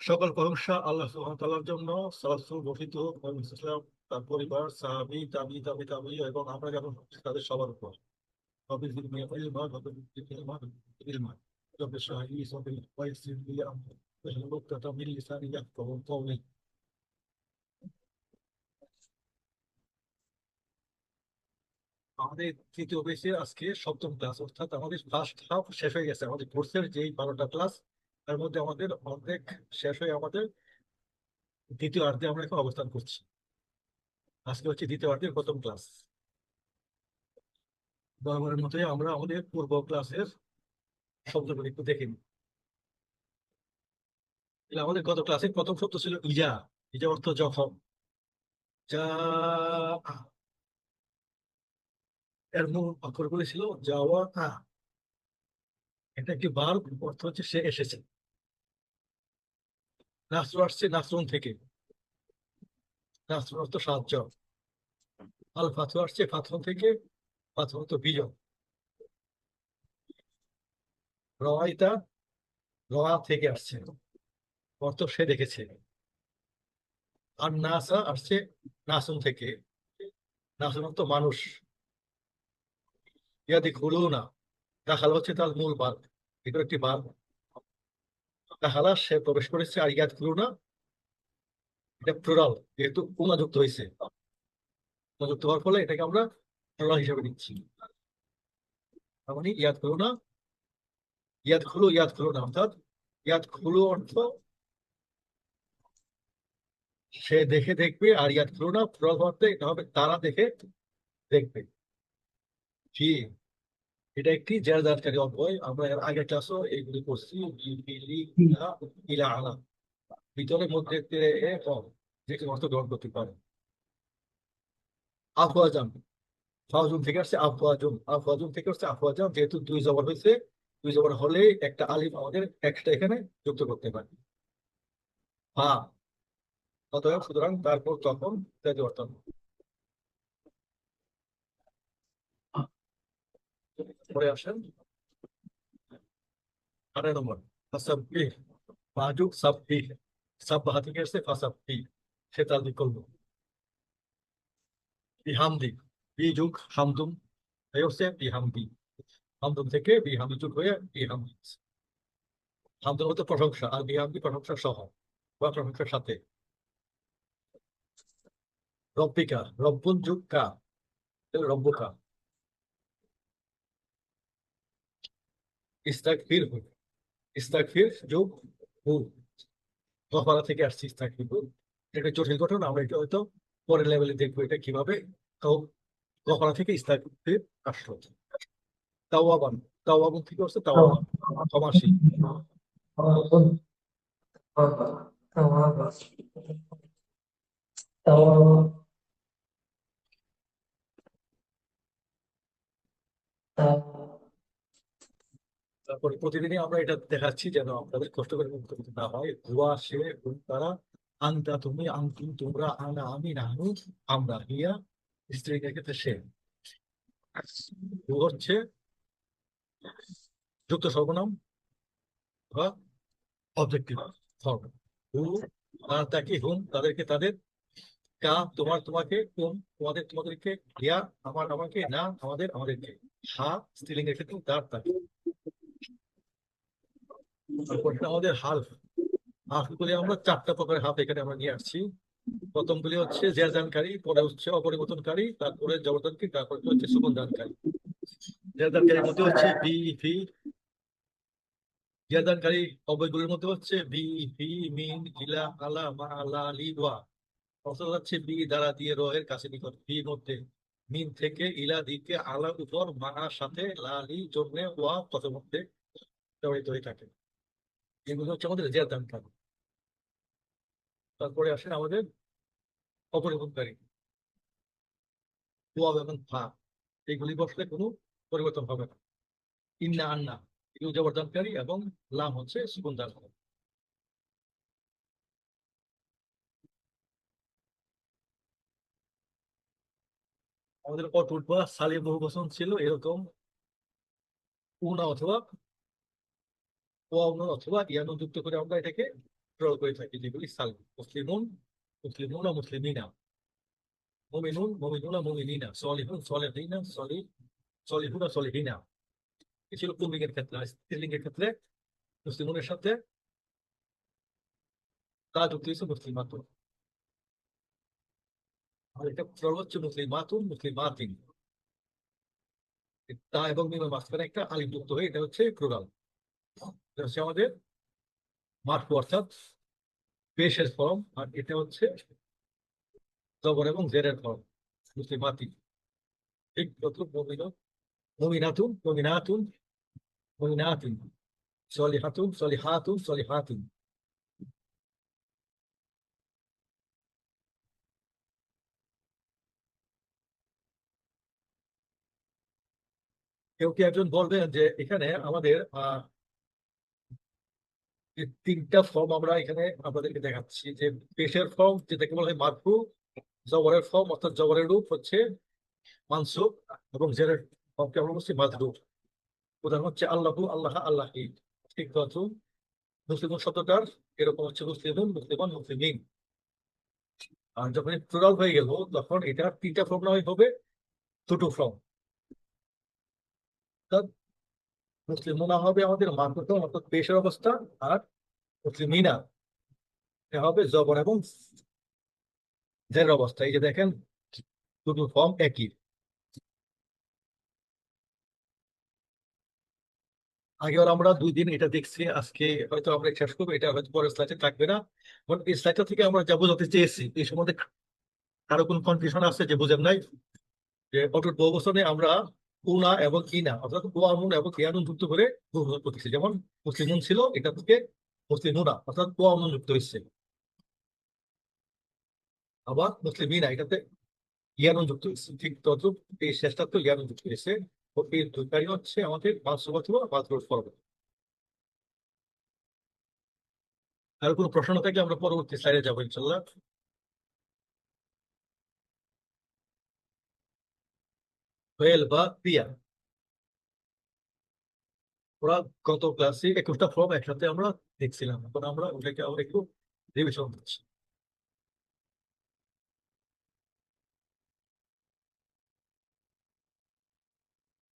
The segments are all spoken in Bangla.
সকল প্রশংসা আল্লাহ সুবহানাহু ওয়া তাআলার জন্য। সালাত বর্ষিত হোক নবী সাল্লাল্লাহু আলাইহি ওয়াসাল্লাম, তার পরিবার, সাহাবী, তাবী এবং আমরা যারা তাদের সবার উপর। রব্বি জিদনি ইলমা রব্বি জিদনি ইলমা রব্বি ইশরাহ লি সাদরি ওয়া ইয়াসসির লি আমরি ওয়াহলুল উকদাতাম মিন লিসানি ইয়াফকাহু কওলি। আমাদের তৃতীয় বেসে আজকে সপ্তম ক্লাস, অর্থাৎ আমাদের ফার্স্ট হাফ শেষ হয়ে গেছে। আমাদের কোর্সের যেই 12টা ক্লাস, তার মধ্যে আমাদের অর্ধেক শেষ হয়ে আমাদের দ্বিতীয় অর্ধে আমরা এখন অবস্থান করছি। আজকে হচ্ছে দ্বিতীয় অর্ধের প্রথম ক্লাস। বরাবরের মতোই আমরা আমাদের পূর্ব ক্লাসের শব্দগুলি একটু দেখে নিই। তাহলে আমাদের গত ক্লাসের প্রথম শব্দ ছিল ইজা। ইজা অর্থ যখন। যা, এর মূল অক্ষরগুলি ছিল যাওয়া আ। এটা একটি ভার্ব, অর্থ হচ্ছে সে এসেছে। নাসরু আসছে নাসরুন থেকে। নাসরুন অর্থ সাহায্য। আল ফাতহু আসছে ফাতহুন থেকে। ফাতহু অর্থ বিজয়। রাআইতা, রাআ থেকে আসছে, অর্থ সে দেখেছে। আর নাসা আসছে নাসুন থেকে। নাসুন অর্থ মানুষ। ইয়াদি খুলু না, দাখাল হচ্ছে তার মূল ভার্ব। এটা একটি ভার্ব। দাখালা সে প্রবেশ করেছে, আর ইয়াদ খুলু না এটা প্লুরাল, যেহেতু উনা যুক্ত হয়েছে। উনা যুক্ত হওয়ার ফলে এটাকে আমরা প্লুরাল হিসেবে নিচ্ছি। তার মানে ইয়াদ খুলু না, ইয়াদ খুলু না, অর্থাৎ ইয়াদ খুলু অর্থ সে দেখে দেখবে, আর ইয়াদ খুলু না প্লুরাল অর্থে এটা হবে তারা দেখে দেখবে। জি, এটা একটি জেরদারকারী অব্যয়। আমরা এর আগের ক্লাসও এইগুলি করছি। ইলা, ইলা আলা, ভিতরে মধ্যে এ কম, যে কোনো অর্থ গ্রহণ করতে পারে। আফওয়াজান, ফাউজুন থেকে আসছে আফওয়াজুন, আফওয়াজুন থেকে আসছে আফওয়াজান। যেহেতু দুই জবর হয়েছে, দুই জবর হলে একটা আলিফ আমাদের এক্সট্রা এখানে যুক্ত করতে পারি। হা, অতএব সুতরাং তারপর তখন ইত্যাদি অর্থ। পরে আসেন 18 নম্বর, ফাসাব্বিহ, মাযুক সাব্বিহ। সাব্বাহা থেকে আসছে ফাসাব্বিহ, সে তাসবিহ করলো। বিহামদি, বিযুগ হামদুম হয়ে হচ্ছে বিহামদি। হামদুম থেকে বিহামদি যুগ হয়ে বিহামদি। হামদুম হচ্ছে প্রশংসা, আর বিহামদি প্রশংসা সহ বা প্রশংসার সাথে। রব্বিকা, রব্বুন যুগ কা, রব্বুকা। ইস্তাগফির হু, ইস্তাগফির যোগ হু, গফারা থেকে আসছে ইস্তাগফির হু। এটা জটিল ঘটনা, আমরা এটা হয়তো পরের লেভেলে দেখবো এটা কিভাবে। তো গফারা থেকে ইস্তাগফির আসলো। তাওয়াবান, তাওয়াবুন থেকে হচ্ছে তাওয়াবান, ক্ষমাশীল। তারপরে প্রতিদিনই আমরা এটা দেখাচ্ছি যেন আপনাদের কষ্ট করে মুক্ত করতে না হয়। হুয়া সে, হুম তারা, আনতা তুমি, আনতুম তোমরা, আনা আমি, নাহনু আমরা, হিয়া স্ত্রীর ক্ষেত্রে সে। হু হচ্ছে যুক্ত সর্বনাম বা অবজেক্টিভ ফর্ম। হু, আর তাকে, হুম তাদেরকে তাদের, কা তোমার তোমাকে, তুম তোমাদের তোমাদেরকে, ইয়া আমার আমাকে, না আমাদের আমাদেরকে। হা স্ত্রীলিঙ্গের ক্ষেত্রে তার তাকে। তারপর এটা আমাদের হালফ। হাফগুলি আমরা চারটা প্রকারের হাফ এখানে আমরা নিয়ে আসছি। প্রথমগুলি হচ্ছে জেরদানকারী, পরে হচ্ছে অপরিবর্তনকারী, তারপরে জবরদানকারী, তারপরে হচ্ছে সুগন্ধানকারী। জেরদানকারীর মধ্যে হচ্ছে বি, ফি। জেরদানকারী অব্যয়গুলির মধ্যে হচ্ছে বি, ফি, মিন, ইলা, আলা, মা, লা, লি, ওয়া। অর্থাৎ হচ্ছে বি দ্বারা দিয়ে র এর কাছে নিকট, বি মধ্যে, মিন থেকে, ইলা দিকে, আলা উপর, মা সাথে, লা লি জন্য, ওয়া পথের মধ্যে ব্যবহৃত হয়ে থাকে। এগুলো হচ্ছে আমাদের জেরদানকারী। তারপরে আসেন আমাদের অপরিবর্তনকারী, ওয়াও এবং ফা। এগুলি বসলে কোনো পরিবর্তন হবে না। ইন্না, আন্না এগুলো জবরদানকারী, এবং লাম হচ্ছে সুকুনদানকারী। আমাদের অটুট বা সালিম বহুবচন ছিল এরকম উনা অথবা ওয়াও নুন অথবা ইয়ানুন যুক্ত করে আমরা এটাকে প্লুরাল করে থাকি, যেগুলি সালিম। মুসলিমুন, মুসলিমুনা, মুসলিমিনা। মুমিনুন, মুমিনুনা, মুমিনিনা। সলিহুন, সলিহিনা, সলিহুনা, সলিহিনা। এ ছিল পুল্লিঙ্গের ক্ষেত্রে। আর স্ত্রীলিঙ্গের ক্ষেত্রে মুসলিমুনের সাথে তা যুক্ত হয়েছে মুসলিমাতুন। আর এটা প্লুরাল হচ্ছে মুসলিমাতুন, মুসলিমাতিন। তা এবং মিমের মাঝখানে একটা আলিফ যুক্ত হয়ে এটা হচ্ছে প্লুরাল। এটা হচ্ছে আমাদের মারফু অর্থাৎ পেশের ফর্ম। আর এটা হচ্ছে জবর এবং জেরের ফর্ম, মুসলিমাতি। ঠিক তত মুমিনাতুন, মুমিনাতুন, মুমিনাতিন। সলিহাতুন, সলিহাতুন, সলিহাতিন। কেউ কি একজন বলবেন যে এখানে আমাদের যে তিনটা ফর্ম আমরা এখানে আপনাদেরকে দেখাচ্ছি, যে পেশের ফর্ম যেটাকে বলা হয় মারফু, জবরের ফর্ম অর্থাৎ জবরের রূপ হচ্ছে মানসুব, এবং জেরের ফর্মকে আমরা বলছি মাজরুর। উদাহরণ হচ্ছে আল্লাহু, আল্লাহ, আল্লাহি। ঠিক তো? মুসলিম শব্দটার এরকম হচ্ছে মুসলিমুন, মুসলিমান, মুসলিমিন। আর যখন প্লুরাল হয়ে গেল তখন এটা তিনটা ফর্ম নয়, হবে দুটো ফর্ম। মুসলিমুনা হবে আমাদের মানবত অর্থাৎ পেশের অবস্থা। আর মুসলিমিনা এটা হবে জবর এবং জের অবস্থা। এই যে দেখেন, দুটো ফর্ম একই। আগেও আমরা 2 দিন এটা দেখছি, আজকে হয়তো আমরা শেষ করবো, এটা হয়তো পরের স্লাইডে থাকবে না। কারণ এই স্লাইডটা থেকে আমরা যা বোঝাতে চেয়েছি এই সম্বন্ধে কারো কোনো কনফিউশন আছে যে বুঝেন নাই? যে অটুট বহুবচনে আমরা উনা এবং ইনা অর্থাৎ ওয়ামুন এবং ইয়ানুন যুক্ত করে বহুবচন করতেছি। যেমন মুসলিমুন ছিল, এটা থেকে মুসলিমুনা অর্থাৎ ওয়ামুন যুক্ত হয়েছে। আবার মুসলিমিনা, এটাতে ইয়ানুন যুক্ত হয়েছে। ঠিক তদ্রুপ এই শেষটা তো ইয়ানুন যুক্ত হয়েছে। তো এই দুইটাই হচ্ছে আমাদের মানসুব অথবা মাজরুর ফরম। আর কোনো প্রশ্ন থাকলে আমরা পরবর্তী স্লাইডে যাবো ইনশাল্লাহ। ফেল বা ক্রিয়া, ওরা গত ক্লাসে 21টা ফর্ম একসাথে আমরা দেখছিলাম, এখন আমরা ওটাকে আবার একটু রিভিশন দিচ্ছি।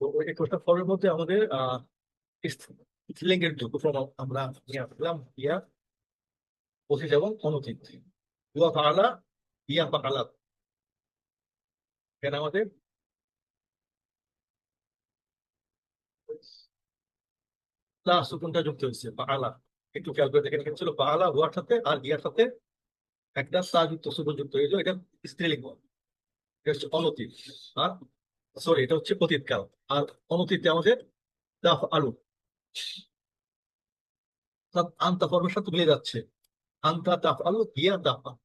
তো ওই 21টা ফর্মের মধ্যে আমাদের স্ত্রীলিঙ্গের দুটো ফর্ম আমরা নিয়ে আসলাম, ইয়া, অতীত এবং অনুতীত। ইয়া ফাআলা, ইয়া ফাআলাত। এখানে আমাদের লা সুকুনটা যুক্ত হয়েছে ফাআলা। একটু খেয়াল করে দেখেন, এখানে ছিল ফাআলা ওয়ার সাথে আর ইয়ার সাথে একটা তা যুক্ত সুকুন যুক্ত হয়েছে, এটা স্ত্রীলিঙ্গ। এটা হচ্ছে অনতীত। আর সরি, এটা হচ্ছে অতীতকাল। আর অনতীতে আমাদের তাফ আলু, আনতা ফর্মের সাথে মিলে যাচ্ছে। আনতা তাফ আলু, হিয়া তাফ আলু।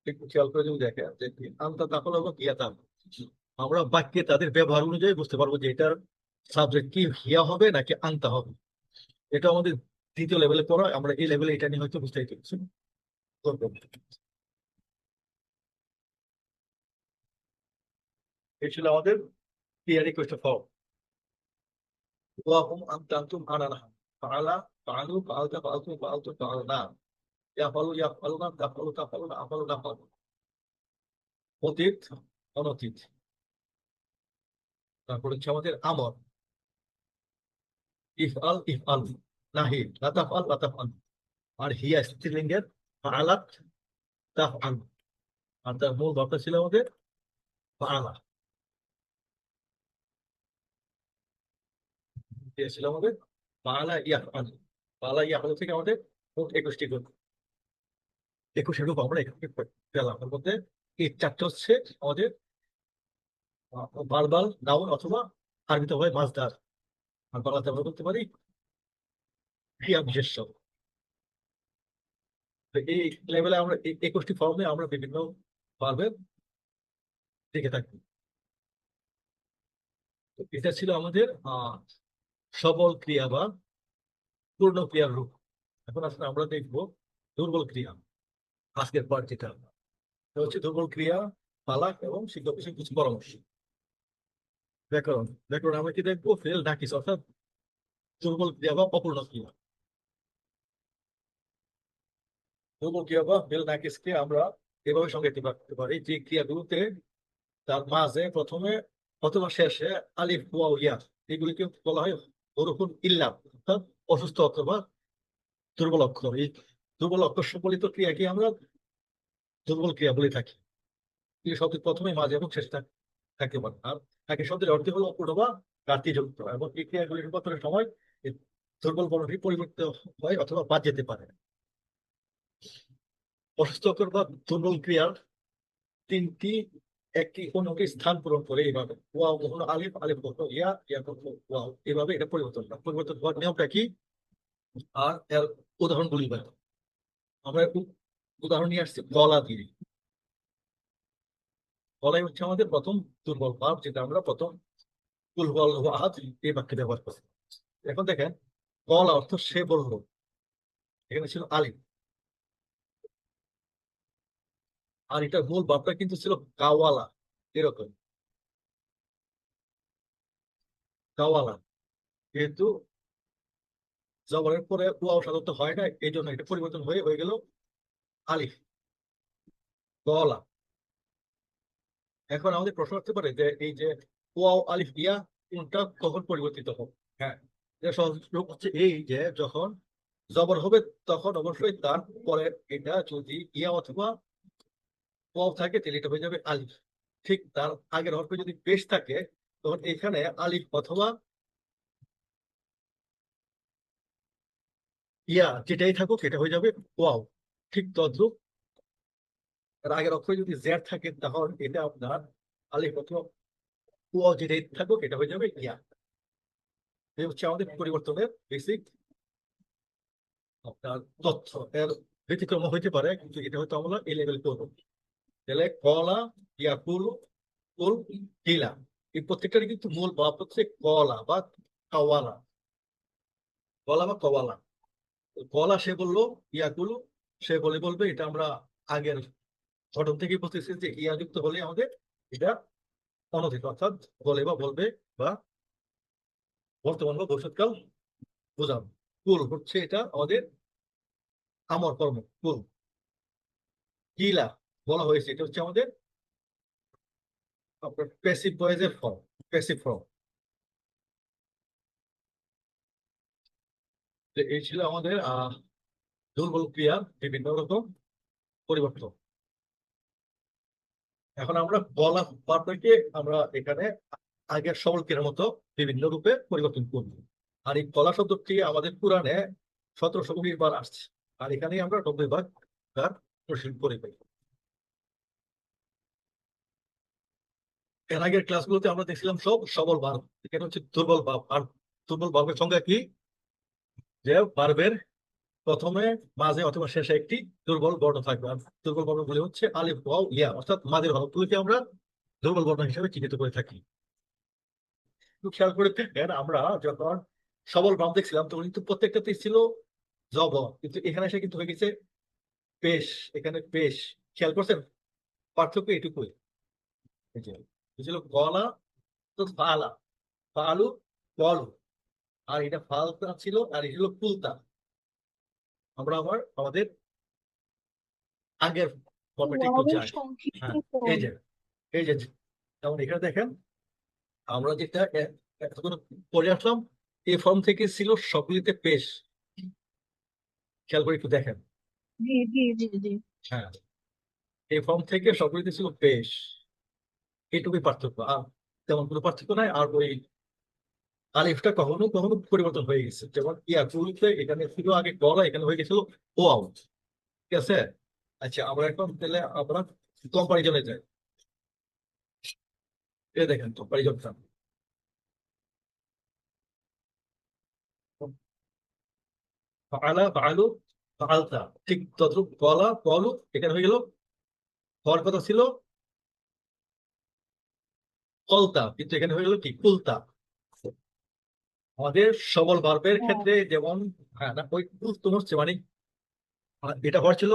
একটু খেয়াল করে যদি দেখেন যে আনতা তাফ আলু এবং হিয়া তাফ আলু, আমরা বাক্যে তাদের ব্যবহার অনুযায়ী বুঝতে পারবো যে এটার সাবজেক্ট কি হিয়া হবে নাকি আনতা হবে। এটা আমাদের দ্বিতীয় লেভেলে পড়া, আমরা এই লেভেলে এটা নিয়ে হয়তো বুঝতে পারছি। এই ছিল আমাদের ক্লিয়ার রিকোয়েস্ট ফর্ম। ওয়াহুম আনতা আনতুম আনা নাহনু। ফাআলা, ফাআলু, ফাআলতা, ফাআলতুম, ফাআলতু, ফাআলনা। ইয়াফআলু, ইয়াফআলুনা, তাফআলু, তাফআলুনা, আফআলু, নাফআলু। অতীত, অনতীত। তারপর হচ্ছে আমাদের আমর, ইফআল, ইফআল। নাহি, লা তাফআল, লা তাফআল। আর হিয়া স্ত্রীলিঙ্গের, ফাআলাত, তাফআল। আর তার মূল ভাবটা ছিল আমাদের ফাআলা। এটা ছিল আমাদের ফাআলা ইয়াফআল। ফাআলা ইয়াফআল থেকে আমাদের মোট 21টি গুণ। 21 রূপ আমরা এখানে পেলাম। তার মধ্যে এই চারটে হচ্ছে আমাদের ভার্বাল নাউন অথবা আরবিতে হয় মাজদার। আর বাংলাতে আমরা বলতে পারি ক্রিয়া বিশেষ্য। তো এই লেভেলে আমরা এই 21টি ফর্মে আমরা বিভিন্ন ভার্বের দেখে থাকি। তো এটা ছিল আমাদের সবল ক্রিয়া বা পূর্ণ ক্রিয়ার রূপ। এখন আসলে আমরা দেখবো দুর্বল ক্রিয়া। আজকের পার্ট যেটা, এটা হচ্ছে দুর্বল ক্রিয়া, পালাক এবং শিক্ষক বিষয়ে কিছু পরামর্শ। ব্যাকরণ, ব্যাকরণ আমরা কি দেখবো? ফেল ডাকিস অর্থাৎ দুর্বল ক্রিয়া বা অপূর্ণ ক্রিয়া। দুর্বল ক্রিয়া বা মেল নাকিসকে আমরা এভাবে সংজ্ঞায়িত করতে পারি যে ক্রিয়াগুলোতে তার মাঝে প্রথমে অথবা শেষে আলিফ ওয়াও ইয়া এগুলিকে বলা হয় হরফুল ইল্লাহ, অর্থাৎ অসুস্থ অথবা দুর্বল অক্ষর। এই দুর্বল অক্ষর সম্বলিত ক্রিয়াকে আমরা দুর্বল ক্রিয়া বলে থাকি। এই শব্দের প্রথমে মাঝে এবং শেষে থাকতে পারে। আর একই শব্দের অর্থ হলো অপূর্ণ বা ঘাটতিযুক্ত, এবং এই ক্রিয়াগুলি রূপান্তরের সময় এই দুর্বল বর্ণটি পরিবর্তিত হয় অথবা বাদ যেতে পারে। অসুস্থ অক্ষর বা দুর্বল ক্রিয়ার তিনটি একটি অন্যকে স্থান পূরণ করে এইভাবে ওয়াও কখনো আলিফ, আলিফ কখনো ইয়া, ইয়া কখনো ওয়াও, এভাবে এটা পরিবর্তন হওয়ার নিয়মটা কি আর এর উদাহরণগুলি পাই। আমরা একটু উদাহরণ নিয়ে আসছি গলা দিয়ে। গলাই হচ্ছে আমাদের প্রথম দুর্বল ভাব, যেটা আমরা প্রথম কুল হুয়াল্লাহু আহাদ এই বাক্যে ব্যবহার করছি। এখন দেখেন, গলা অর্থ সে বললো, এখানে ছিল আলিফ। আর এটা মূল ভাবটা কিন্তু ছিল কাওয়ালা, এরকম কাওয়ালা। যেহেতু জবরের পরে ওয়াও সাধারণত হয় না, এই জন্য এটা পরিবর্তন হয়ে গেল আলিফ, গলা। এখন আমাদের প্রশ্ন আসতে পারে যে এই যে ওয়াও আলিফ ইয়া কোনটা কখন পরিবর্তিত হবে? হ্যাঁ, এটা সহজ রূপ হচ্ছে এই যে যখন জবর হবে তখন অবশ্যই তার পরে এটা যদি ইয়া অথবা ওয়াও থাকে তাহলে এটা হয়ে যাবে আলিফ। ঠিক তার আগের হরফে যদি পেশ থাকে তখন এখানে আলিফ অথবা ইয়া যেটাই থাকুক এটা হয়ে যাবে ওয়াও। ঠিক তদ্রুপ এর আগের অক্ষরে যদি জেড থাকে তখন এটা আপনার আলিফ অথবা ওয়াও যেটাই থাকুক এটা হয়ে যাবে ইয়া। এই হচ্ছে আমাদের পরিবর্তনের বেসিক আপনার তথ্য। এর ব্যতিক্রম হইতে পারে, কিন্তু এটা হয়তো আমরা এই লেভেল করবো। তাহলে কলা, ইয়াকুল, কুল, কিলা, এই প্রত্যেকটারই কিন্তু মূল ভাব হচ্ছে কলা বা কাওয়ালা। কলা বা কওয়ালা। কলা সে বললো, ইয়াকুল সে বলবে, এটা আমরা আগের ঘটন থেকে বুঝতেছি যে ইয়া যুক্ত হলে আমাদের এটা অনধিক, অর্থাৎ বলে বা বলবে বা বর্তমান বা ভবিষ্যৎকাল বোঝানো। কুল হচ্ছে এটা আমাদের আমর কর্ম, কুল। কিলা বলা হয়েছে, এটা হচ্ছে আমাদের আপনার প্যাসিভ ভয়েসের ফর্ম, প্যাসিভ ফর্ম। এই ছিল আমাদের দুর্বল ক্রিয়ার বিভিন্ন রকম পরিবর্তন। এখন আমরা বলা বার্তাকে আমরা এখানে আগের সবল ক্রিয়ার মতো বিভিন্ন রূপে পরিবর্তন করব। আর এই কলা শব্দটি আমাদের পুরাণে 1719 বার আসছে। আর এখানে আমরা 90 বার তার প্রশীলন করে পাই। এর আগের ক্লাসগুলোতে আমরা দেখছিলাম সব সবল ভার্ব, এখানে হচ্ছে দুর্বল ভাব। আর দুর্বল ভাবের সংজ্ঞা কি? যে ভার্বের প্রথমে, মাঝে অথবা শেষে একটি দুর্বল বর্ণ থাকবে। আর দুর্বল বর্ণগুলি হচ্ছে আলিফ, ওয়াও, ইয়া, অর্থাৎ মাঝের হরফগুলিকে আমরা দুর্বল বর্ণ হিসেবে চিহ্নিত করে থাকি। একটু খেয়াল করে দেখেন, আমরা যখন সবল ভাব দেখছিলাম তখন কিন্তু প্রত্যেকটাতেই ছিল জবর, কিন্তু এখানে এসে কিন্তু হয়ে গেছে পেশ। এখানে পেশ, খেয়াল করছেন পার্থক্য এটুকুই। এই যে এই ছিল গলা, তো ফালা, ফালু, বলু। আর এটা ফালতা ছিল, আর এটা ছিল কুলতা। আমরা আবার আমাদের আগের ফর্মেটে একটু ওয়াওয়ের যাই। সংক্ষিপ্ত হ্যাঁ, এই ফর্ম। যে এই যে যেমন এখানে দেখেন, আমরা যেটা এতক্ষণ পড়ে আসলাম, এই ফর্ম থেকে ছিল সবগুলিতে পেশ। খেয়াল করে একটু দেখেন। জি জি জি জি। হ্যাঁ, এই ফর্ম থেকে সবগুলিতে ছিল পেশ। এইটুকুই পার্থক্য, আর তেমন কোনো পার্থক্য নাই। আর ওই আলিফটা কখনো কখনো পরিবর্তন হয়ে গেছে, যেমন ইয়াকুলতে এখানে ছিল আগে গলা, এখানে হয়ে গেছিল ও আউট। ঠিক আছে। আচ্ছা, আমরা এখন তাহলে আমরা কম্পারিজনে যাই। এই দেখেন কম্পারিজনটা, ফাআলা, ফাআলু, ফাআলতা। ঠিক তদ্রুপ গলা, কলু, এখানে হয়ে গেল হওয়ার কথা ছিল কলতা, কিন্তু এখানে হয়ে গেল কি কুলতা। আমাদের সবল ভার্বের হ্যাঁ। ক্ষেত্রে যেমন, হ্যাঁ না, ওই কুলতুম হচ্ছে মানে এটা হওয়ার ছিল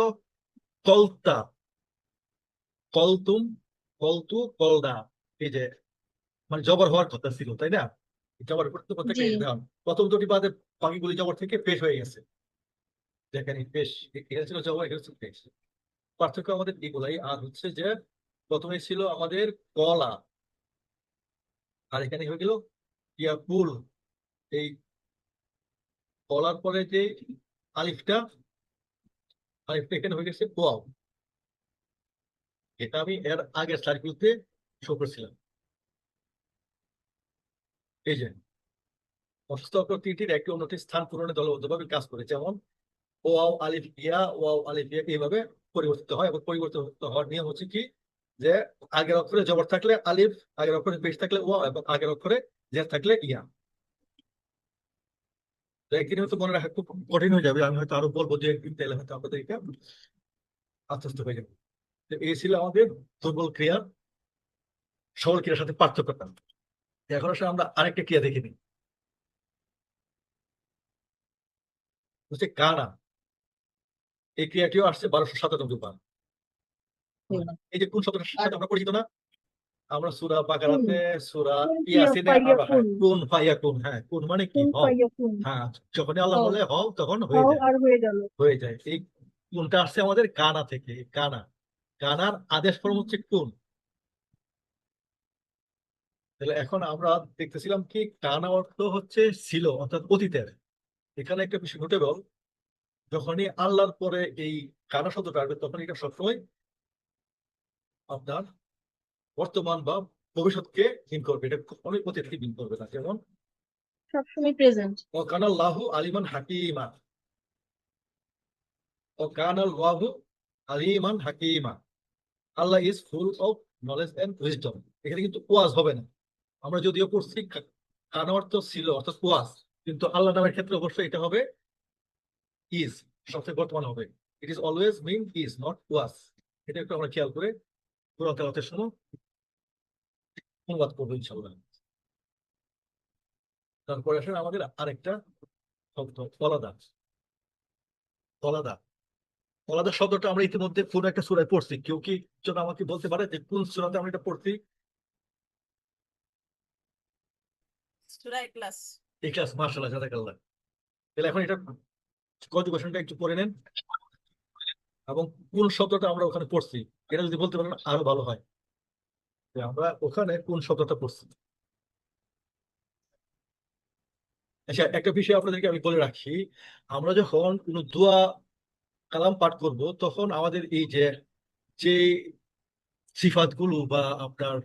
কলতা, কলতুম, কলতু, কলদা। এই যে মানে জবর হওয়ার কথা ছিল, তাই না? জবর করতে করতে জি। প্রথম দুটি বাদে বাকিগুলি জবর থেকে পেশ হয়ে গেছে। দেখেন এই পেশ, এখানে ছিল জবা, এখানে ছিল পেশ। পার্থক্য আমাদের এগুলাই। আর হচ্ছে যে প্রথমে ছিল আমাদের কলা, আর এখানে হয়ে গেল ইয়া কুল। এই কলার পরে যে আলিফটা, আলিফটা এখানে হয়ে গেছে ওয়াও। এটা আমি এর আগের স্লাইডগুলোতে শো করেছিলাম। এই যে অসুস্থ অক্ষর তিনটির একটি অন্যটি স্থান পূরণে দলবদ্ধভাবে কাজ করে, যেমন ওয়াও আলিফ ইয়া, ওয়াও আলিফ ইয়া, এইভাবে পরিবর্তিত হয়। এবং পরিবর্তিত হওয়ার নিয়ম হচ্ছে কি, যে আগের অক্ষরে জবর থাকলে আলিফ, আগের অক্ষরে পেশ থাকলে ওয়াও, এবং আগের অক্ষরে জের থাকলে ইয়া। তো একদিন হয়তো মনে রাখা খুব কঠিন হয়ে যাবে, আমি হয়তো আরো বলবো যে একদিন, তাহলে হয়তো আপনাদের এটা আস্তে আস্তে হয়ে যাবে। তো এই ছিল আমাদের দুর্বল ক্রিয়া সবল ক্রিয়ার সাথে পার্থক্যটা। এখন আসলে আমরা আরেকটা ক্রিয়া দেখে নিই, হচ্ছে কানা। এই ক্রিয়াটিও আসছে 1297 বার। এই যে কোন শব্দটার সাথে আমরা পরিচিত না, আমরা সূরা কুন বাকারাতে, সূরা কুন ইয়াসিনে ফাইয়া আমরা, হ্যাঁ, কুন কুন ফায়াকুন, হ্যাঁ, কুন মানে কি কুন হও। ফাইয়া কুন হ্যাঁ, যখনই আল্লাহ হও বলে হও তখন হয়ে হও যায়। আর হয়ে গেল। হয়ে যায়। এই কোনটা আসছে আমাদের কানা থেকে, এই কানা। কানার আদেশ ফর্ম হচ্ছে কোন। তাহলে এখন আমরা দেখতেছিলাম কি, কানা অর্থ হচ্ছে ছিল, অর্থাৎ অতীতের। এখানে একটা বিষয় ঘটে গেল, যখনই আল্লাহর পরে এই কানা শব্দটা আসবে, তখন এটা সবসময় আপনার বর্তমান বা ভবিষ্যৎকে মিন করবে, এটা কখনোই অতীতকে মিন করবে না। যেমন সবসময় প্রেজেন্ট। ওয়াকানাল্লাহু আলিমান হাকিমা, ওয়াকানাল্লাহু আলিমান হাকিমা, Allah is full of knowledge and wisdom. এখানে কিন্তু ওয়াজ হবে না। আমরা যদিও পড়ছি কানা অর্থ ছিল, অর্থাৎ ওয়াজ, কিন্তু আল্লাহ নামের ক্ষেত্রে অবশ্যই এটা হবে ইজ, সবচেয়ে বর্তমান হবে। It is always mean is, not was. এটা একটু আমরা খেয়াল করে পুরো তেলাওয়াতের সময় অনুবাদ করবো ইনশাল্লাহ। তারপরে আসলে আমাদের আরেকটা শব্দ তলাদা। তলাদা, তলাদা শব্দটা আমরা ইতিমধ্যে কোন একটা সূরায় পড়ছি। কেউ কি যেন আমাকে বলতে পারে যে কোন সূরাতে আমরা এটা পড়ছি? সূরা ইখলাস। ইখলাস, মাশাআল্লাহ, জাযাকাল্লাহ। তাহলে এখন এটা কনজুগেশনটা একটু পড়ে নেন, এবং কোন শব্দটা আমরা ওখানে পড়ছি, এটা যদি বলতে পারেন আরো ভালো হয়, যে আমরা ওখানে কোন শব্দটা পড়ছি। আচ্ছা, একটা বিষয় আপনাদেরকে আমি বলে রাখি, আমরা যখন কোনো দোয়া কালাম পাঠ করব, তখন আমাদের এই যে যে সিফাতগুলো বা আপনার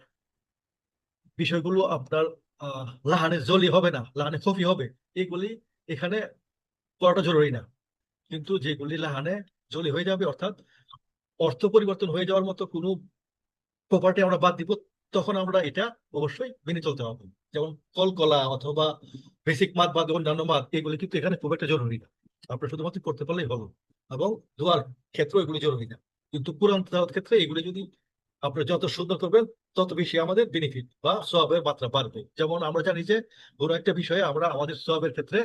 বিষয়গুলো আপনার লাহানে জলি হবে না, লাহানে খফি হবে, এগুলি এখানে করাটা জরুরি না। কিন্তু যেগুলি লাহানে জলি হয়ে যাবে, অর্থাৎ অর্থ পরিবর্তন হয়ে যাওয়ার মতো কোনো প্রপার্টি আমরা বাদ দিব, তখন আমরা এটা অবশ্যই মেনে চলতে হবে। যেমন কলকলা অথবা বেসিক মাদ বা অন্যান্য মাদ, এগুলি কিন্তু এখানে খুব একটা জরুরি না। আপনার শুধুমাত্র করতে পারলেই হলো। এবং দোয়ার ক্ষেত্রে এগুলি জরুরি না। কিন্তু কোরআন তেলাওয়াত ক্ষেত্রে এগুলি যদি আপনি যত সুন্দর করবেন, তত বেশি আমাদের বেনিফিট বা সওয়াবের মাত্রা বাড়বে। যেমন আমরা জানি যে কোনো একটা বিষয়ে আমরা আমাদের সওয়াবের ক্ষেত্রে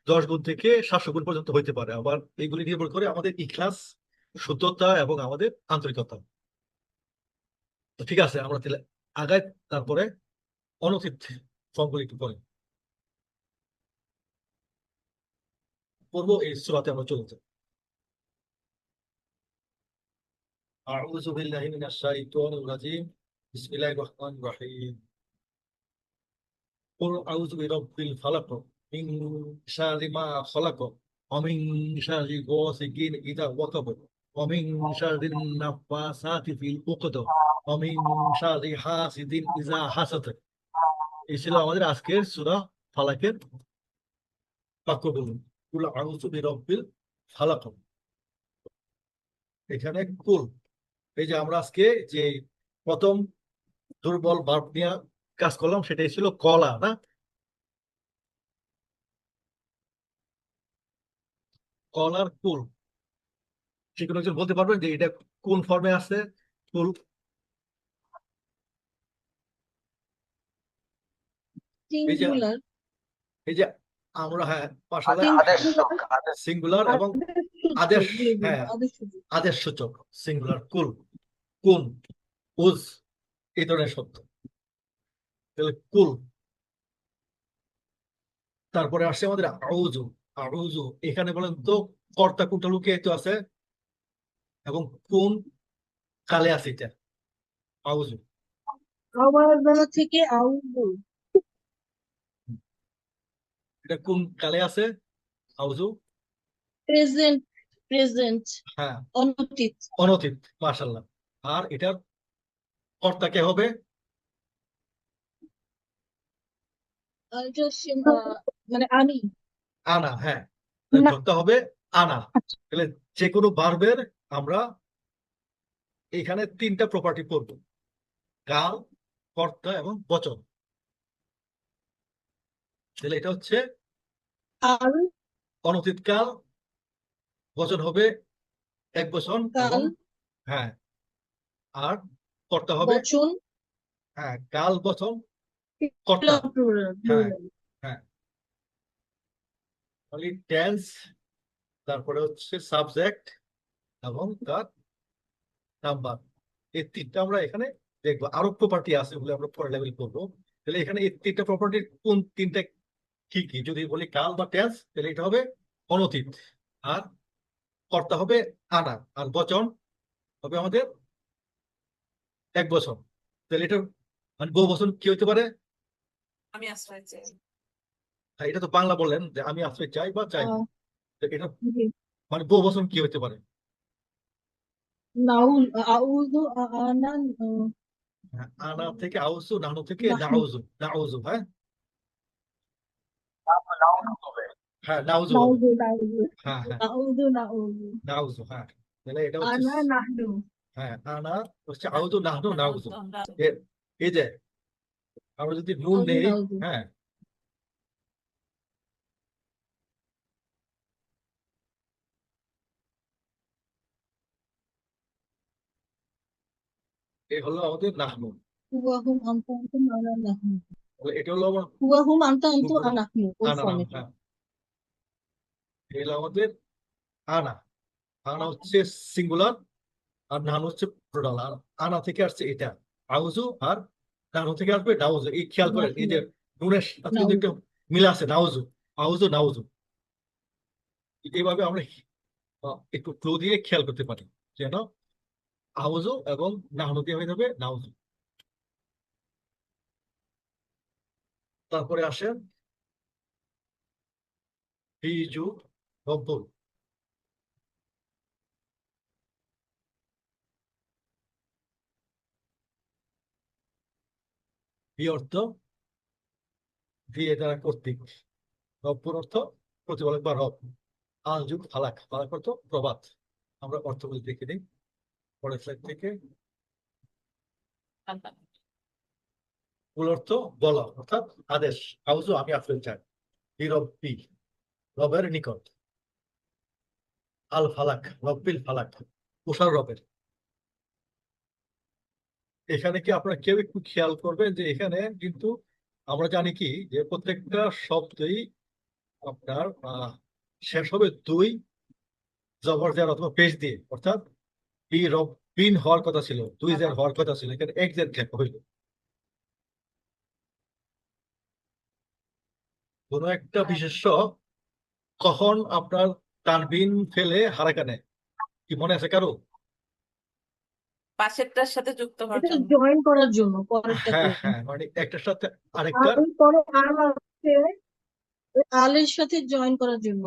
10 গুণ থেকে 700 গুণ পর্যন্ত হইতে পারে। আবার এগুলি নির্ভর করে আমাদের ইখলাস, শুদ্ধতা এবং আমাদের আন্তরিকতা। তো ঠিক আছে, আমরা তাহলে আগাই। তারপরে অনুচিত ফর্মগুলি একটু পরে পড়বো, এই সূরাতে আমরা চলে যাই। আউযু বিল্লাহি মিনাশ শাইতানির রাজিম, বিসমিল্লাহির রহমানির রহিম। কুল আউযু বিরাব্বিল ফালাক, মিন শাররি মা খালাক, ওয়া মিন শাররি গাসিকিন ইযা ওয়াকাব, ওয়া মিন শাররিন নাফাসাতি ফিল উকদ, ওয়া মিন শাররি হাসিদিন ইযা হাসাদ। এই ছিল আমাদের আজকের সূরা ফালাকের বাক্যগুলো। কুল আউযু বিরাব্বিল ফালাক, এখানে কুল। এই যে আমরা আজকে যে প্রথম দুর্বল ভার্ব নিয়ে কাজ করলাম, সেটাই ছিল কলা, না? কলার কুল। যে কোনো একজন বলতে পারবেন যে এটা কোন ফর্মে আছে? কুল। এই যে সিঙ্গুলার। এই যে আমরা, হ্যাঁ, মাশাআল্লাহ, আদেশ হ্যাঁ, সূচক। সিঙ্গুলার এবং আদেশ সূচক, আদেশ, জি জি, হ্যাঁ, আদেশ সূচক। আদেশ সূচক। সিঙ্গুলার কুল, কোন, উজ, এই ধরনের শব্দ। তাহলে কুল। তারপরে আসছে আমাদের আউযু। আউযু, এখানে বলেন তো কর্তা কোনটা লুকিয়ে আছে এবং কোন কালে আছে এটা? আউযু। আওয়ার বেলা থেকে আউযু। এটা কোন কালে আছে আউযু? প্রেজেন্ট। প্রেজেন্ট। হ্যাঁ, অতীত। অনতীত, মাশাআল্লাহ। আর এটার কর্তা কে হবে? আর এটা মানে আমি। আনা। হ্যাঁ, তাহলে না। কর্তা হবে আনা। তাহলে যে কোনো ভার্বের আমরা এখানে তিনটা প্রপার্টি পড়ব: কাল, কর্তা এবং বচন। তাহলে এটা হচ্ছে আর অনতীত কাল, বচন হবে এক বচন এবং কাল হ্যাঁ, আর কর্তা হবে বচন হ্যাঁ কাল বচন কর্তা। হ্যাঁ, প্লুরাল। হ্যাঁ, তাহলে টেন্স, তারপরে হচ্ছে সাবজেক্ট এবং তার নাম্বার। এই তিনটা আমরা এখানে দেখবো। আরো প্রপার্টি আছে বলে আমরা পরের লেভেল করবো। তাহলে এখানে এই তিনটা প্রপার্টির কোন তিনটা কি কি যদি বলি কাল বা টেন্স, তাহলে এটা হবে অনতীত, আর কর্তা হবে আনা, আর বচন হবে আমাদের এক বছর। তাহলে এটা মানে বহু বছর কি হইতে পারে? আমি আশ্রয় চাই। হ্যাঁ, এটা তো বাংলা বললেন যে আমি আশ্রয় চাই বা চাই না। আহ, তো এটা জি। মানে বহু বছর কি হইতে পারে? নাউল আউযু আনা হ্যাঁ, আনা থেকে আউজু, নানু থেকে নাহনু। নাউজু, নাউজু। হ্যাঁ, হ্যাঁ, নাউজু হবে। নাউযু নাউযু হ্যাঁ, হ্যাঁ, নাউযু নাউযু নাউজু। হ্যাঁ, তাহলে এটা হচ্ছে আনা নাহনু। হ্যাঁ, আনা হচ্ছে আউজু, নাহনু, নাউজু। আমরা এ- এই যে আমরা যদি নুন নাউযু নেই, নাউযু। হ্যাঁ, এই হলো আমাদের নাহনু। হুয়াহুম আনতা আনতুম আনা নাহনু। তাহলে এটা হলো আমার হুয়াহুম আনতা আনতুম আনা নাহনু, ওই আনা নাম। ফর্মেটে। হ্যাঁ, এই হলো আমাদের আনা। আনা হচ্ছে সিঙ্গুলার আর নান হচ্ছে প্লুরাল। আর আনা থেকে আসছে এটা আউজু, আর নানু থেকে আসবে নাউজু। এই খেয়াল করেন, এই নাহনু যে নুনের সাথে কিন্তু একটা নাউযু। মিল আছে, নাউজু, আউজু, নাউজু। এইভাবে আমরা একটু ক্লু দিয়ে খেয়াল করতে পারি যেন আউজু এবং নাহনু দিয়ে হয়ে যাবে নাউজু। তারপরে আসেন হিজু, রব্বুল। হি অর্থ দিয়ে দ্বারা কর্তৃক, রব্বুর অর্থ প্রতিপালক বা রব, আল যুগ ফালাক, ফালাক অর্থ প্রভাত। আমরা অর্থগুলি দেখে নিই পরের স্লাইড থেকে। মূল অর্থ বলা, অর্থাৎ আদেশ। আউযু আমি আশ্রয় চাই। হি রব্বি, রবের নিকট। আল ফালাক, রব্বিল ফালাক, উষার রবের। এখানে কি আপনারা কেউ একটু খেয়াল করবেন যে এখানে কিন্তু আমরা জানি কি যে প্রত্যেকটা শব্দই আপনার শেষ হবে দুই জবর জের অথবা পেশ দিয়ে, অর্থাৎ বি রব বিন হওয়ার কথা ছিল, দুই জের হওয়ার কথা ছিল, এখানে এক জের হইল। কোন একটা বিশেষ্য কখন আপনার তানবিন ফেলে হারাকা নেয়, কি মনে আছে কারো? পাশেরটার সাথে যুক্ত হওয়ার এটা জন্য। জয়েন করার জন্য পরেরটাকে। হ্যাঁ, হ্যাঁ, মানে একটার সাথে আরেকটার, আর পরে আল আছে, ওই আলের সাথে জয়েন করার জন্য।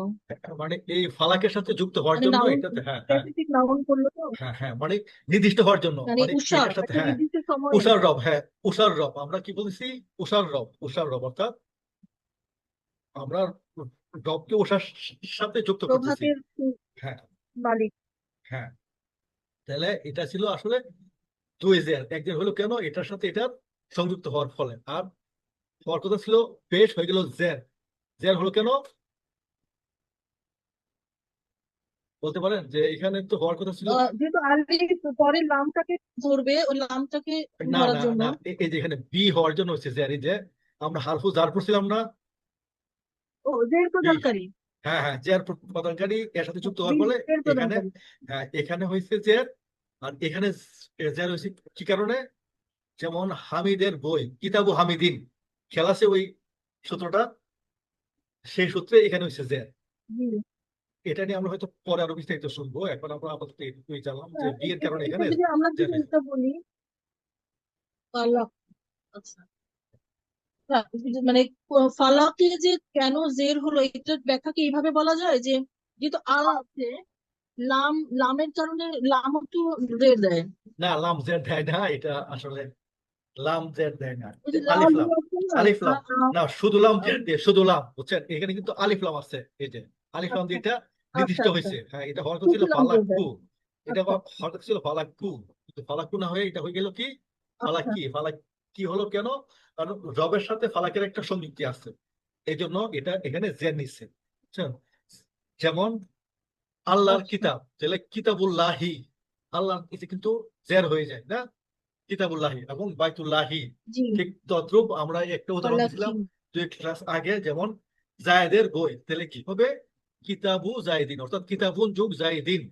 মানে এই ফালাকের সাথে যুক্ত হওয়ার মানে জন্য নাউন, এটাতে। হ্যাঁ, হ্যাঁ, স্পেসিফিক নাউন করলো তো। হ্যাঁ, হ্যাঁ, মানে নির্দিষ্ট হওয়ার জন্য, মানে মানে উষা এটার সাথে। একটা হ্যাঁ, নির্দিষ্ট সময়ে। উষার রব। হ্যাঁ, উষার রব আমরা কি বলছি? উষার রব, উষার রব অর্থাৎ আমরা রবকে উষার সাথে যুক্ত করতেছি। প্রভাতের হ্যাঁ, মালিক। হ্যাঁ, তাহলে এটা ছিল আসলে দুই জের, একজন হলো কেন এটার সাথে এটার সংযুক্ত হওয়ার ফলে। আর হওয়ার কথা ছিল পেশ, হয়ে গেল জের। জের হলো কেন বলতে পারেন? যে এখানে তো হওয়ার কথা ছিল যেহেতু আলিফ পরের লামটাকে ধরবে, ওই লামটাকে না, ধরার না, জন্য। না, এই যে এখানে বি হওয়ার জন্য হচ্ছে জের। এই যে আমরা হারফু জার পড়ছিলাম না, ও জের বি। প্রদানকারী। হ্যাঁ, হ্যাঁ, জের প্রদানকারী এর সাথে যুক্ত হওয়ার বি ফলে জের এখানে, প্রদানকারী। হ্যাঁ, এখানে হয়েছে জের। আর এখানে জের হয়েছে কি কারণে? যেমন হামিদের বই, কিতাবু হামিদিন, খেলাছে ওই সূত্রটা, সেই সূত্রে এখানে হয়েছে জের। জি। এটা নিয়ে আমরা হয়তো পরে আরো বিস্তারিত শুনবো। এখন আমরা আপাতত এটুকুই জানলাম যে বিয়ের কারণে এটা এখানে যদি আমরা জের হয়েছে। একটা বলি তালাক, আচ্ছা না, মানে ফালাকে যে কেন জের হলো এটার ব্যাখ্যা কি এইভাবে বলা যায় যে যেহেতু আল আছে, লাম, লামের কারণে লাম একটু জের দেয়। না, লাম জের দেয় না, এটা আসলে লাম জের দেয় না, ওই যে যে লা আলিফ লু লাম। আছে না, আলিফ লাম, না শুধু লাম আ- জের দিয়ে, শুধু লাম, বুঝছেন? এখানে কিন্তু আলিফ লাম আছে, এই যে আলিফ লাম আচ্ছা দিয়ে এটা আচ্ছা নির্দিষ্ট আচ্ছা, হয়েছে। হ্যাঁ, এটা হওয়ার কথা ছিল কুকুলাম জের ফালাক্কু, দেয়। এটা আচ্ছা হওয়ার কথা ছিল ফালাক্কু, কিন্তু ফালাক্কু না হয়ে এটা হয়ে গেল কি আচ্ছা, ফালাক্কি। ফালাক্কি হলো কেন? কারণ রবের সাথে ফালাকের একটা সংযুক্তি আছে, এই জন্য এটা এখানে জের নিচ্ছে, বুঝছেন? যেমন আল্লাহর আচ্ছা, কিতাব, তাহলে কিতাবুল্লাহি, আল্লাহর এটা কিন্তু জের হয়ে যায় না, কিতাবুল্লাহি এবং বাইতুল্লাহি। জি, ঠিক তদ্রুপ আমরা একটা উদাহরণ ফালাকি, দিয়েছিলাম 2 ক্লাস আগে, যেমন জায়েদের বই, তাহলে কি হবে? কিতাবু জায়দিন, অর্থাৎ কিতাবুন যুগ জায়দিন,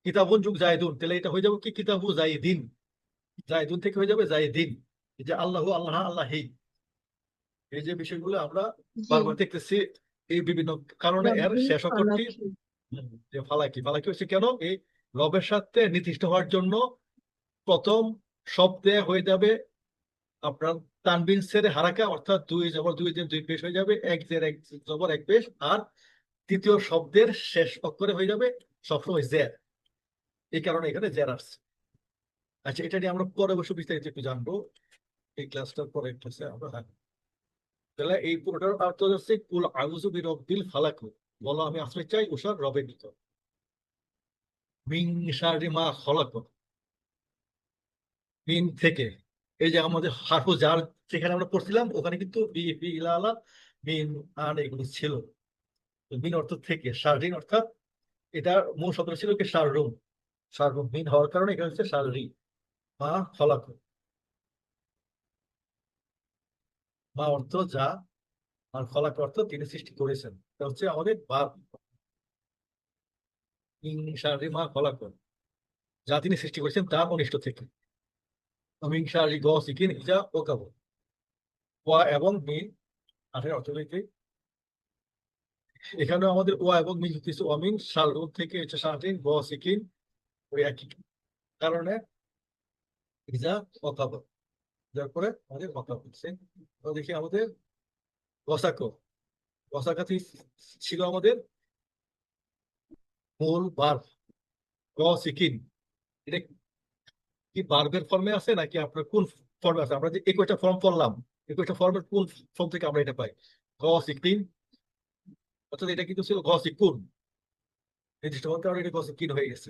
কিতাবুন যুগ জায়দুন, তাহলে এটা হয়ে যাবে কি কিতাবু জায়দিন, জায়দুন থেকে হয়ে যাবে জায়দিন। এই যে আল্লাহু, আল্লাহ, আল্লাহি, এই যে বিষয়গুলো আমরা জি, বারবার দেখতেছি, এই বিভিন্ন কারণে এর রব্বি শেষ অক্ষরটি ফালাকি, যে ফালাকি। ফালাকি হচ্ছে কেন? এই রবের সাথে নির্দিষ্ট হওয়ার জন্য প্রথম শব্দে হয়ে যাবে আপনার তানবিন সেরে হারাকা, অর্থাৎ দুই জবর দুই জের দুই পেশ হয়ে যাবে, এক জের এক জবর এক পেশ, আর তৃতীয় শব্দের শেষ অক্ষরে হয়ে যাবে সবসময় জের। এই কারণে এখানে জের আসছে। আচ্ছা, এটা নিয়ে আমরা পরে বসে বিস্তারিত একটু জানবো, এই ক্লাসটার পরে ক্লাসে আমরা। হ্যাঁ, তাহলে এই পুরোটার অর্থ হচ্ছে কুল আউযু বিরব্বিল ফালাক, বলো আমি আশ্রয় চাই উষার রবের নিকট, মিন শাররি মা খলাক, মিন থেকে। এই যে আমাদের হারফ জার যেখানে আমরা পড়ছিলাম, ওখানে কিন্তু বি বি ইলা আলা, মিন, আর এগুলো ছিল। তো মিন অর্থ থেকে, শাররিন অর্থাৎ এটা মূল শব্দ ছিল কি শাররুম, শাররুম মিন হওয়ার কারণে এখানে হচ্ছে শাররি। মা খলাক, মা অর্থ যা, আর খলাক অর্থ তিনি সৃষ্টি করেছেন, এটা হচ্ছে আমাদের ভাব। মিন শাররি মা খলাক, যা তিনি সৃষ্টি করেছেন তার অনিষ্ট থেকে। মিন শাররি গাসিকিন ইজা ওয়াকাব, ওয়া এবং মিন আঠের অর্থ হইতে এখানে আমাদের ওয়া এবং মিন কিছু অমিন শাররুম থেকে হচ্ছে শাররিন গাসিকিন, ওই একই কারণে ইজা ওয়াকাব, যার পরে আমাদের ওয়াকাব হচ্ছে। তো দেখি আমাদের গসাকো, গসাকাতি ছিল আমাদের মূল ভার্ব গসিকিন। এটা কি ভার্বের ফর্মে আছে নাকি আপনার কোন ফর্মে আছে? আমরা যে একইটা ফর্ম পড়লাম, একইটা ফর্মের কোন ফর্ম থেকে আমরা এটা পাই? গসিকিন, অর্থাৎ এটা কিন্তু ছিল গসিকুন, নির্দিষ্ট হওয়ার কারণে এটা গসিকিন হয়ে গেছে।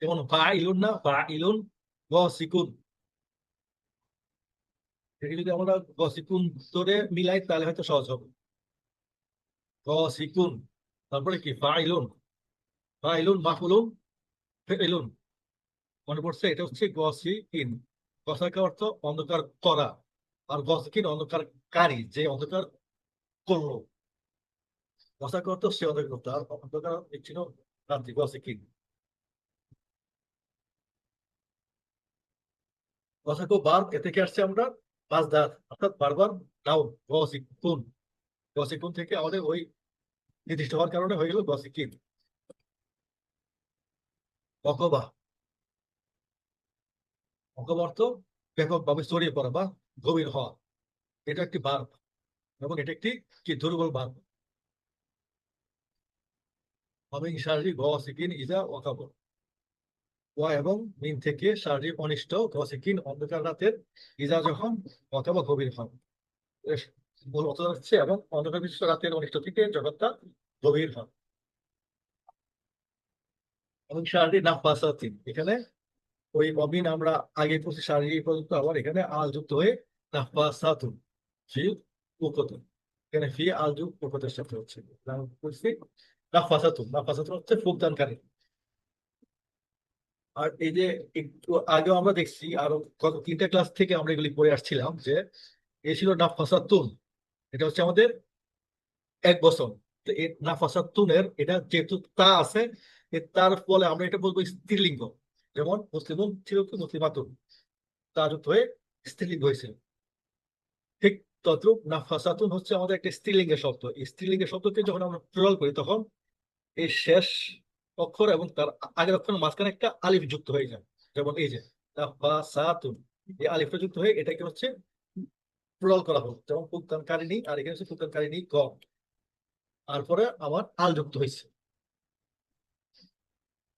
যেমন ফাইলুন, না ফাইলুন, গসিকুন। এটা যদি আমরা গসিকুন ধরে মিলাই তাহলে হয়তো সহজ হবে। গসিকুন, তারপরে কি ফাইলুন, ফাইলুন মাফুলুন ফেইলুন। মনে পড়ছে? এটা হচ্ছে গসিকিন। গসাকা অর্থ অন্ধকার করা, আর গসিকিন অন্ধকার কারী, যে অন্ধকার করলো। গসাকা অর্থ সে অন্ধকার করতো, আর অন্ধকার ছিল রাত্রি, গসিকিন। গসাকো বার এ থেকে আসছে আমরা পাঁচদার, অর্থাৎ বারবার নাউন গসিকুন। গসিকুন থেকে আমাদের ওই নির্দিষ্ট হওয়ার কারণে হয়ে গেল গসিকিন। অকবা, অকবা অর্থ ব্যাপকভাবে ছড়িয়ে পড়া বা গভীর হওয়া। এটা একটি ভার্ব এবং এটা একটি কি দুর্বল ভার্ব। হবে শারীরিক গসিকিন ইজা ওয়াকাব, ওয়া এবং মিন থেকে শারীরিক অনিষ্ট, গসিকিন অন্ধকার রাতের, ইজা যখন, অথবা গভীর হয়। এর মূল অর্থ হচ্ছে এবং অন্ধকার বিশিষ্ট রাতের অনিষ্ট থেকে জগৎটা গভীর হয়। এবং শারীরিক নাফাসাতিন, এখানে ওই অমিন আমরা আগে পড়ছি শারীরিক পর্যন্ত, আবার এখানে আল যুক্ত হয়ে নাফাসাতুন, ফি উকতুন, এখানে ফি আল যুগ উকতের সাথে হচ্ছে। আমরা বলছি নাফাসাতুন, নাফাসাতুন হচ্ছে ফুকদানকারী। আর এই যে একটু আগেও আমরা দেখছি, আরো গত 3টা ক্লাস থেকে আমরা এগুলি পড়ে আসছিলাম যে এ ছিল নাফাসাতুন, এটা হচ্ছে আমাদের 1 বছর। তো এই নাফাসাতুনের এটা যেহেতু তা আছে, তার ফলে আমরা এটা বলবো স্ত্রীলিঙ্গ। যেমন মুসলিমুন ছিল কি মুসলিমাতুন, তা যুক্ত হয়ে স্ত্রীলিঙ্গ হয়েছিল। ঠিক তদ্রুপ নাফাসাতুন হচ্ছে আমাদের একটা স্ত্রীলিঙ্গের শব্দ। এই স্ত্রীলিঙ্গের শব্দকে যখন আমরা প্লুরাল করি তখন এই শেষ অক্ষর এবং তার আগের অক্ষরের মাঝখানে একটা আলিফ যুক্ত হয়ে যায়, যেমন এই যে তাফাসাতুন, এই আলিফটা যুক্ত হয়ে এটাকে হচ্ছে প্লুরাল করা হলো, যেমন ফুলতান কারিনী, আর এখানে হচ্ছে ফুলতান কারিনী ক, তারপরে আমার আল যুক্ত হয়েছে।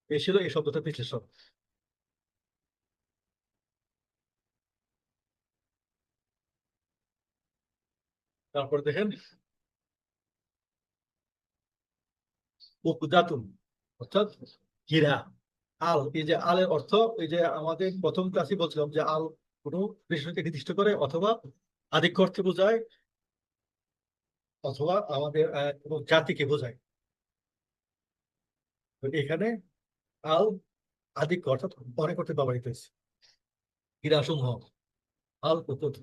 এই ছিল এই শব্দটার বিশ্লেষণ। তারপরে দেখেন উকদাতুন, অর্থাৎ হীরা। আল, এই যে আলের অর্থ, এই যে আমাদের প্রথম ক্লাসে বলছিলাম যে আল কোনো বিষয়কে নির্দিষ্ট করে, অথবা আধিক্য অর্থে বোঝায়, অথবা আমাদের কোনো জাতিকে বোঝায়। তো এখানে আল আধিক্য অর্থাৎ অনেক অর্থে ব্যবহৃত হয়েছে। হীরা সমূহ আল উকুদ,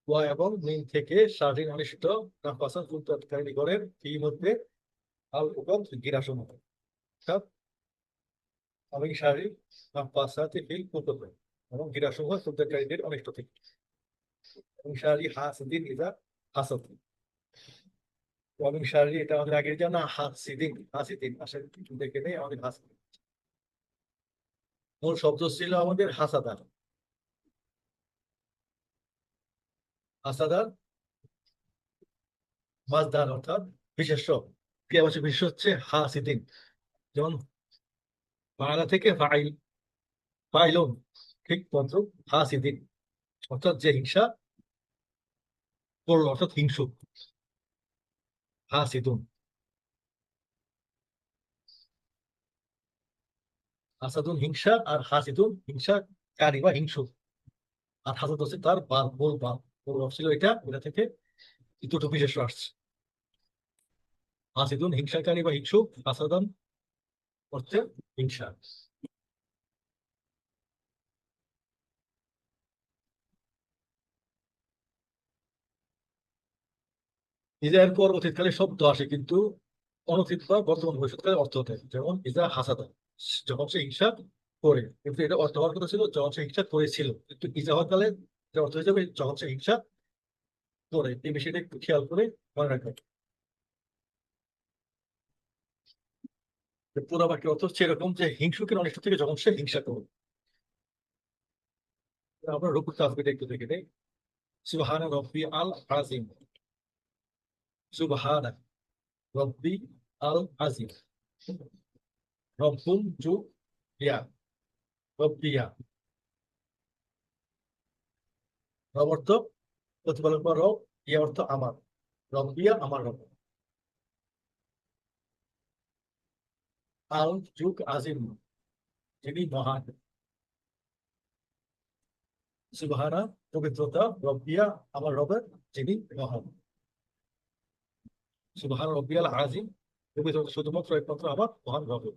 ওয়া এবং মিন থেকে স্বাধীন অনিষ্ট নাফাসান ফুলতাতকারী গড়ের কি মধ্যে আল উকুদ হীরা সমূহ, অর্থাৎ আমি শারীরিক নাফাসাতে ফিল উকুদ, এবং হীরা সমূহ ফুলতাতকারীদের অনিষ্ট থেকে। এবং শারীরিক হাসিদিন ইজা হাসাদ, এবং শারীরিক এটা আমাদের আগের জানা হাসিদিন, হাসিদিন আসলে দেখে নেই আমাদের হাসিদিন। মূল শব্দ ছিল আমাদের হাসাদার, হাসাদার মাজদার অর্থাৎ বিশেষ্য, ক্রিয়াবাচক বিশেষ্য হচ্ছে হাসিদিন। যেমন বাংলা থেকে ফাইল, ফাইলুন, ঠিক তদ্রুপ হাসিদিন অর্থাৎ যে হিংসা করলো, অর্থাৎ হিংসুক, হাসিদুন। হাসাদুন হিংসা, আর হাসিদুন হিংসা কারী বা হিংসুক। আর হাসাদ হচ্ছে তার মূল মূল ভাব ছিল এটা, এটা থেকে এই দুটো বিশেষ্য আসছে। হাসিদুন হিংসাকারী বা হিংসুক, হাসাদান অর্থে হিংসা। ইজার পর অতীতকালে শব্দ আসে, কিন্তু অনতীত বা বর্তমান ভবিষ্যৎকালে অর্থ হতে, যেমন ইজা হাসাদা, যখন সে হিংসা করে, কিন্তু এটা অর্থ হওয়ার কথা ছিল যখন সে হিংসা করেছিল, কিন্তু ইজা হওয়ার কালে এটা অর্থ হয়ে যাবে যখন সে হিংসা করে। এই বিষয়টা একটু খেয়াল করে মনে রাখবেন। যে পুরো বাক্যের অর্থ হচ্ছে এরকম যে হিংসুকের অনিষ্ট থেকে যখন সে হিংসা করে। আমরা রুকুর তাসবিহটা একটু দেখে নেই। সুবহান রব্বি আল আজিম, সুবহান রব্বি আল আজিম, রব্বুন জু ইয়া, রব্বিয়া, রব অর্থ প্রতিপালক বা রব, ইয়া অর্থ আমার, রব্বিয়া আমার রব। আল যুগ আজিম, যিনি মহান। সুবহানা পবিত্রতা, রব্বিয়া আমার রবের, যিনি মহান। সুবহান রব্বিয়াল আজিম, পবিত্রতা শুধুমাত্র একমাত্র আমার মহান রবের।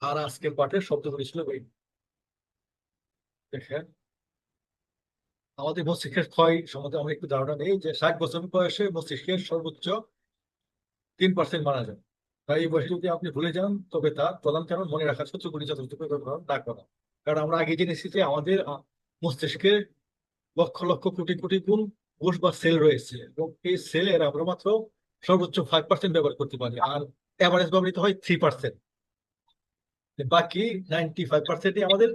আর আজকের পাঠের শব্দগুলি ছিল এই। দেখেন, আমাদের মস্তিষ্কের ক্ষয় সম্বন্ধে আমরা একটু ধারণা নেই যে 60 বছর বয়সে মস্তিষ্কের সর্বোচ্চ 3% মারা যায়। তাই এই বয়সে যদি আপনি ভুলে যান, তবে তার প্রধান কারণ মনে রাখার সূত্রগুলি যথেষ্ট ব্যবহার না করা। কারণ আমরা আগে জেনেছি যে আমাদের মস্তিষ্কে লক্ষ লক্ষ কোটি কোটি গুণ কোষ বা সেল রয়েছে, এবং এই সেলের আমরা মাত্র সর্বোচ্চ 5% ব্যবহার করতে পারি, আর এভারেজ ব্যবহৃত হয় 3%। বাকি 95%ই আমাদের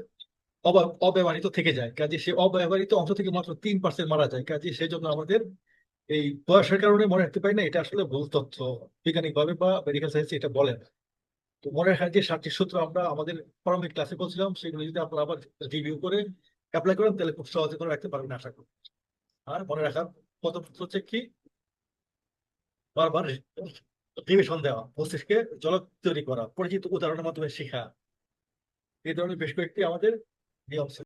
অব্যবহৃত থেকে যায়। কাজে সে অব্যবহৃত অংশ থেকে মাত্র 3% মারা যায়। কাজে সেই জন্য আমাদের এই বয়সের কারণে মনে রাখতে পারি না, এটা আসলে ভুল তথ্য। বৈজ্ঞানিক ভাবে বা মেডিকেল সায়েন্স এটা বলে না। তো মনে রাখার যে 7টি সূত্র আমরা আমাদের প্রারম্ভিক ক্লাসে বলছিলাম, সেগুলো যদি আপনারা আবার রিভিউ করে অ্যাপ্লাই করেন, তাহলে খুব সহজে করে রাখতে পারবেন আশা করি। আর মনে রাখার প্রথম সূত্র হচ্ছে কি, বারবার রিভিশন দেওয়া, মস্তিষ্কে জলক তৈরি করা, পরিচিত উদাহরণের মাধ্যমে শেখা। এই ধরনের বেশ কয়েকটি আমাদের নিয়ম ছিল।